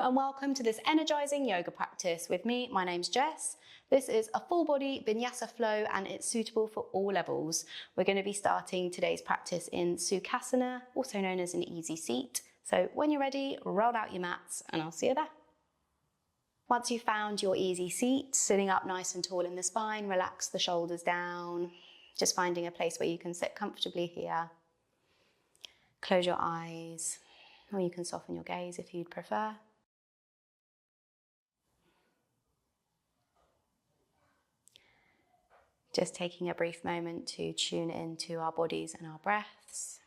Hello and welcome to this energizing yoga practice with me. My name's Jess. This is a full body vinyasa flow and it's suitable for all levels. We're going to be starting today's practice in sukhasana, also known as an easy seat. So when you're ready, roll out your mats and I'll see you there. Once you've found your easy seat, sitting up nice and tall in the spine, relax the shoulders down, just finding a place where you can sit comfortably here. Close your eyes, or you can soften your gaze if you'd prefer. Just taking a brief moment to tune into our bodies and our breaths.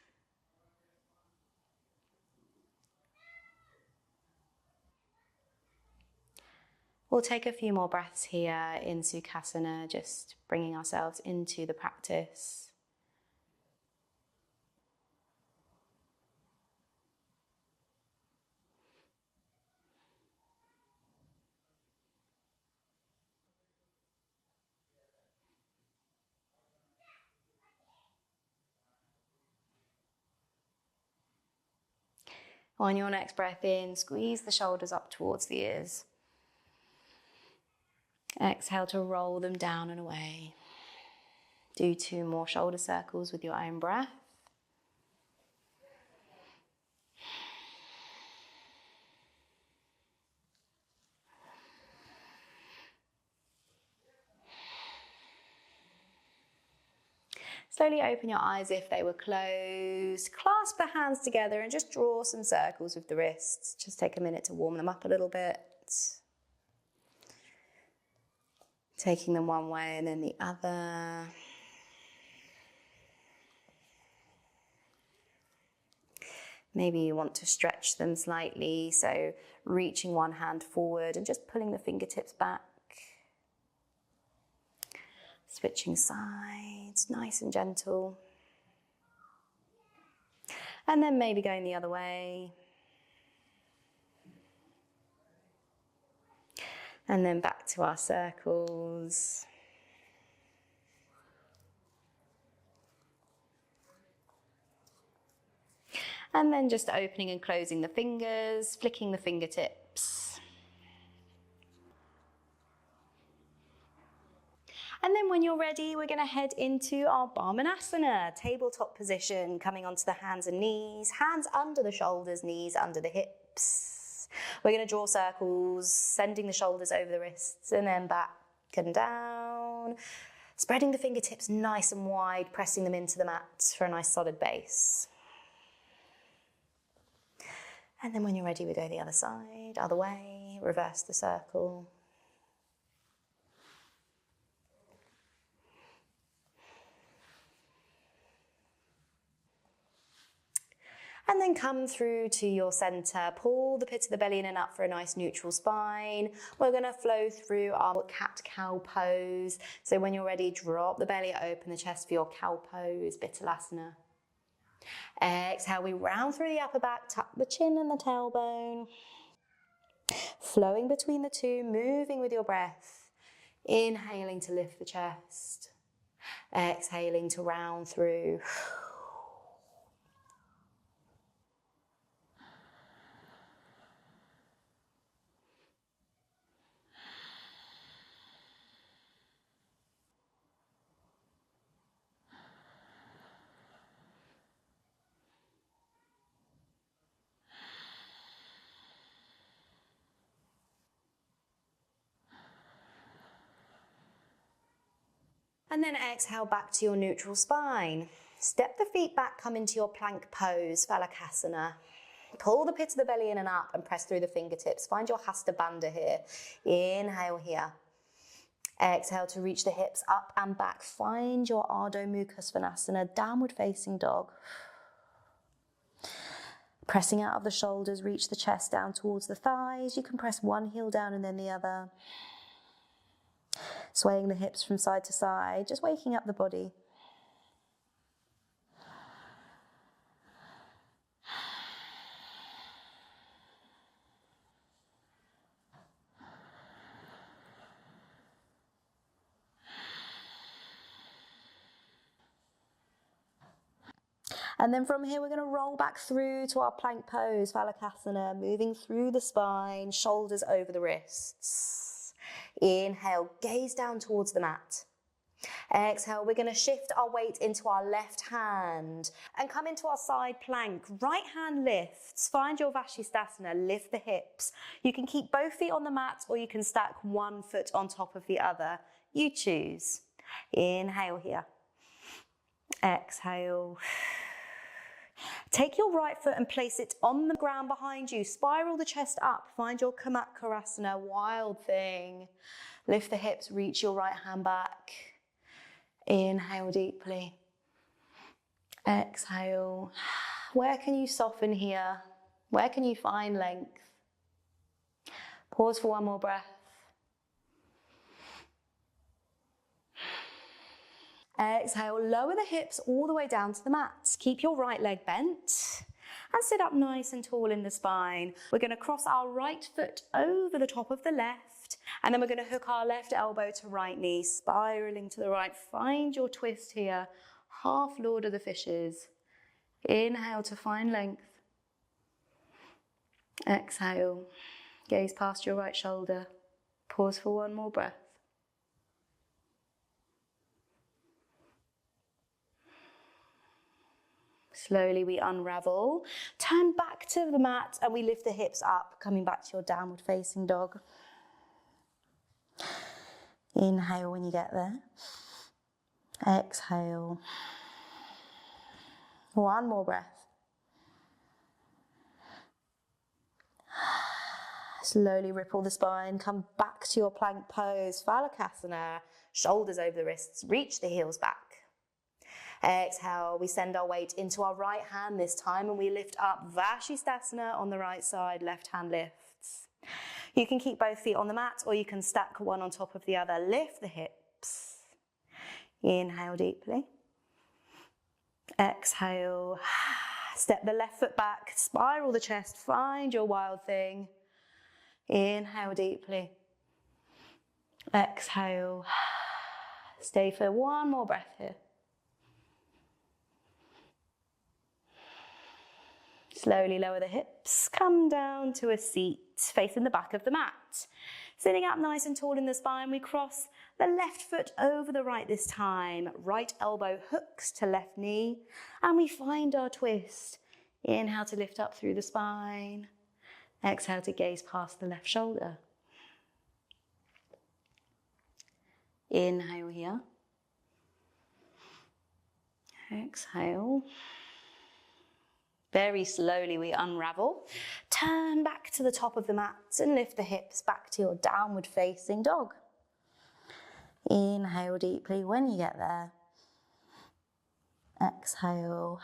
We'll take a few more breaths here in sukhasana, just bringing ourselves into the practice. On your next breath in, squeeze the shoulders up towards the ears. Exhale to roll them down and away. Do 2 more shoulder circles with your own breath. Slowly open your eyes if they were closed. Clasp the hands together and just draw some circles with the wrists. Just take a minute to warm them up a little bit. Taking them one way and then the other. Maybe you want to stretch them slightly, so reaching one hand forward and just pulling the fingertips back. Switching sides, nice and gentle. And then maybe going the other way. And then back to our circles. And then just opening and closing the fingers, flicking the fingertips. And then when you're ready, we're going to head into our bandha, tabletop position, coming onto the hands and knees, hands under the shoulders, knees under the hips. We're going to draw circles, sending the shoulders over the wrists and then back and down. Spreading the fingertips nice and wide, pressing them into the mat for a nice solid base. And then when you're ready, we go the other side, other way, reverse the circle. And then come through to your center, pull the pit of the belly in and up for a nice neutral spine. We're gonna flow through our cat-cow pose. So when you're ready, drop the belly, open the chest for your cow pose, Bitterlasana. Exhale, we round through the upper back, tuck the chin and the tailbone. Flowing between the two, moving with your breath. Inhaling to lift the chest. Exhaling to round through. And then exhale back to your neutral spine. Step the feet back, come into your plank pose, phalakasana. Pull the pit of the belly in and up and press through the fingertips. Find your bandha here. Inhale here. Exhale to reach the hips up and back. Find your ardha mukha svanasana, downward facing dog. Pressing out of the shoulders, reach the chest down towards the thighs. You can press one heel down and then the other. Swaying the hips from side to side, just waking up the body. And then from here, we're going to roll back through to our plank pose, phalakasana, moving through the spine, shoulders over the wrists. Inhale, gaze down towards the mat. Exhale, we're going to shift our weight into our left hand and come into our side plank. Right hand lifts. Find your vashisthasana, lift the hips. You can keep both feet on the mat or you can stack one foot on top of the other. You choose. Inhale here. Exhale. Take your right foot and place it on the ground behind you. Spiral the chest up. Find your camatkarasana, wild thing. Lift the hips, reach your right hand back. Inhale deeply. Exhale. Where can you soften here? Where can you find length? Pause for one more breath. Exhale, lower the hips all the way down to the mat. Keep your right leg bent and sit up nice and tall in the spine. We're going to cross our right foot over the top of the left, and then we're going to hook our left elbow to right knee, spiraling to the right. Find your twist here, half Lord of the Fishes. Inhale to find length. Exhale, gaze past your right shoulder. Pause for one more breath. Slowly we unravel, turn back to the mat and we lift the hips up, coming back to your downward facing dog. Inhale when you get there. Exhale. One more breath. Slowly ripple the spine, come back to your plank pose, phalakasana, shoulders over the wrists, reach the heels back. Exhale, we send our weight into our right hand this time and we lift up vashisthasana on the right side, left hand lifts. You can keep both feet on the mat or you can stack one on top of the other. Lift the hips. Inhale deeply. Exhale. Step the left foot back, spiral the chest, find your wild thing. Inhale deeply. Exhale. Stay for one more breath here. Slowly lower the hips, come down to a seat, facing the back of the mat. Sitting up nice and tall in the spine, we cross the left foot over the right this time. Right elbow hooks to left knee, and we find our twist. Inhale to lift up through the spine. Exhale to gaze past the left shoulder. Inhale here. Exhale. Very slowly we unravel. Turn back to the top of the mat and lift the hips back to your downward facing dog. Inhale deeply when you get there. Exhale.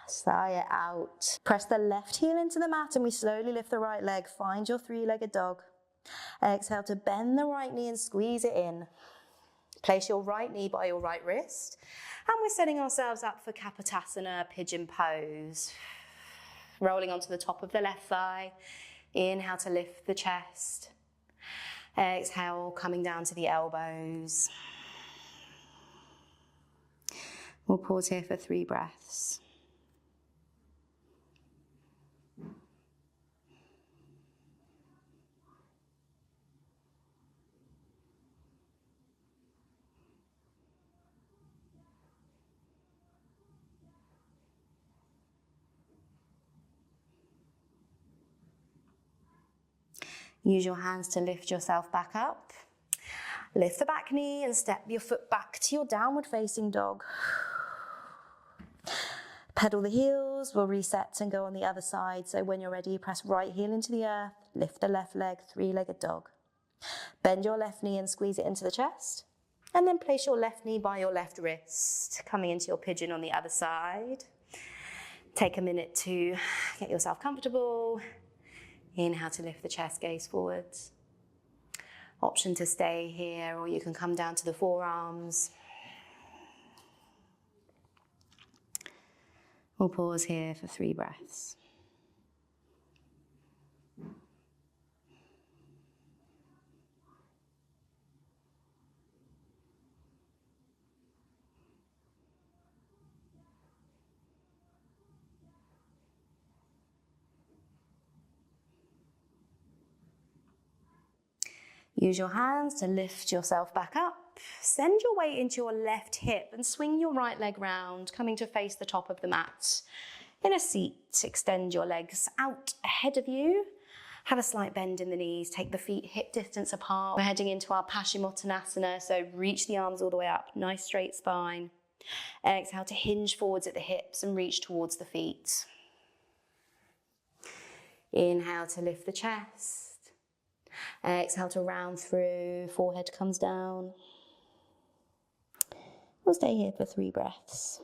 Sigh it out. Press the left heel into the mat and we slowly lift the right leg. Find your three-legged dog. Exhale to bend the right knee and squeeze it in. Place your right knee by your right wrist. And we're setting ourselves up for kapotasana, pigeon pose. Rolling onto the top of the left thigh. Inhale to lift the chest. Exhale, coming down to the elbows. We'll pause here for 3 breaths. Use your hands to lift yourself back up. Lift the back knee and step your foot back to your downward facing dog. Pedal the heels, we'll reset and go on the other side. So when you're ready, press right heel into the earth, lift the left leg, three-legged dog. Bend your left knee and squeeze it into the chest. And then place your left knee by your left wrist, coming into your pigeon on the other side. Take a minute to get yourself comfortable. Inhale to lift the chest, gaze forwards. Option to stay here, or you can come down to the forearms. We'll pause here for 3 breaths. Use your hands to lift yourself back up. Send your weight into your left hip and swing your right leg round, coming to face the top of the mat. In a seat, extend your legs out ahead of you. Have a slight bend in the knees. Take the feet hip distance apart. We're heading into our paschimottanasana, so reach the arms all the way up. Nice straight spine. Exhale to hinge forwards at the hips and reach towards the feet. Inhale to lift the chest. Exhale to round through, forehead comes down. We'll stay here for 3 breaths.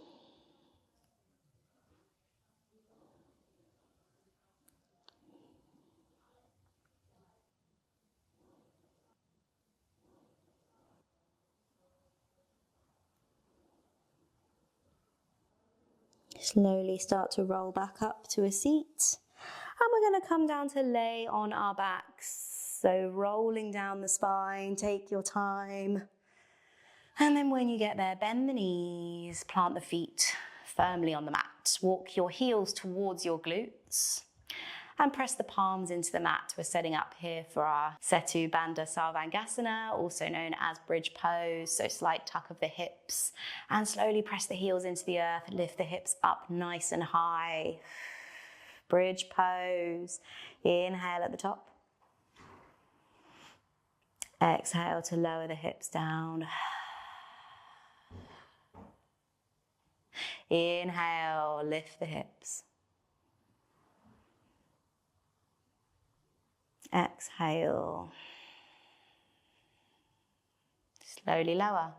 Slowly start to roll back up to a seat. And we're going to come down to lay on our backs. So rolling down the spine, take your time. And then when you get there, bend the knees, plant the feet firmly on the mat. Walk your heels towards your glutes and press the palms into the mat. We're setting up here for our setu, bandha, sarvangasana, also known as bridge pose. So slight tuck of the hips and slowly press the heels into the earth. Lift the hips up nice and high. Bridge pose. Inhale at the top. Exhale to lower the hips down. Inhale, lift the hips. Exhale. Slowly lower.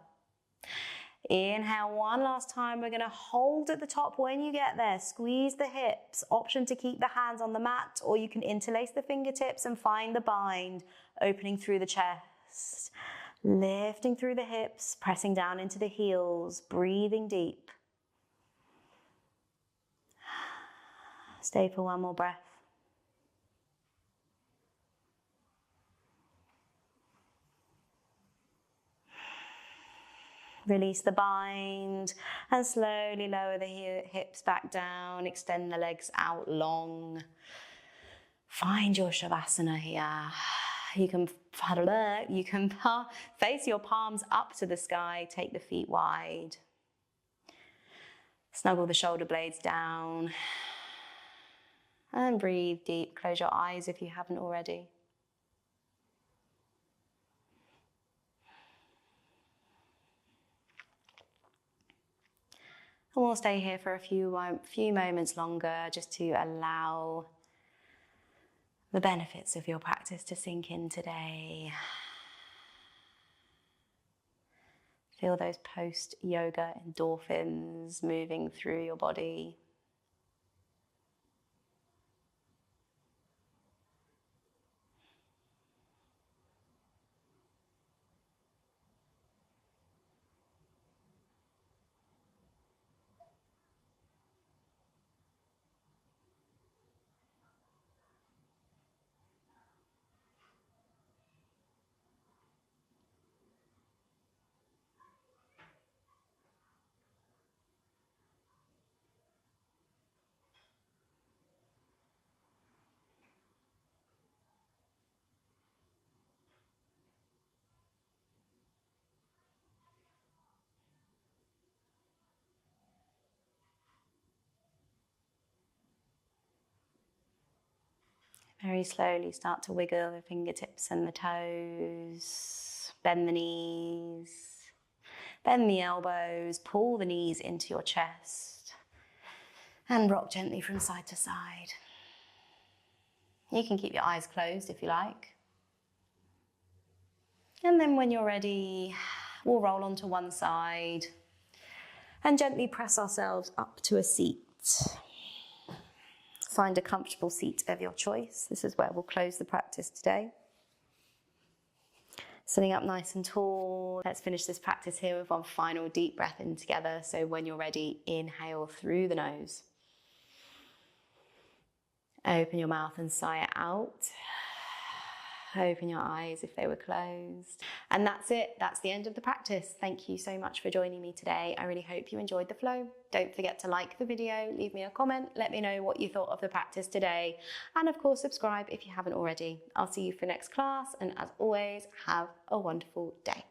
Inhale one last time. We're going to hold at the top when you get there. Squeeze the hips. Option to keep the hands on the mat, or you can interlace the fingertips and find the bind, opening through the chest. Lifting through the hips, pressing down into the heels, breathing deep. Stay for one more breath. Release the bind and slowly lower the hips back down. Extend the legs out long. Find your shavasana here. You can face your palms up to the sky. Take the feet wide. Snuggle the shoulder blades down. And breathe deep. Close your eyes if you haven't already. And we'll stay here for a few moments longer, just to allow the benefits of your practice to sink in today. Feel those post-yoga endorphins moving through your body. Very slowly start to wiggle the fingertips and the toes. Bend the knees. Bend the elbows. Pull the knees into your chest. And rock gently from side to side. You can keep your eyes closed if you like. And then when you're ready, we'll roll onto one side and gently press ourselves up to a seat. Find a comfortable seat of your choice. This is where we'll close the practice today. Sitting up nice and tall. Let's finish this practice here with one final deep breath in together. So when you're ready, inhale through the nose. Open your mouth and sigh it out. Open your eyes if they were closed. And that's it. That's the end of the practice. Thank you so much for joining me today. I really hope you enjoyed the flow. Don't forget to like the video, leave me a comment, let me know what you thought of the practice today. And of course, subscribe if you haven't already. I'll see you for next class. And as always, have a wonderful day.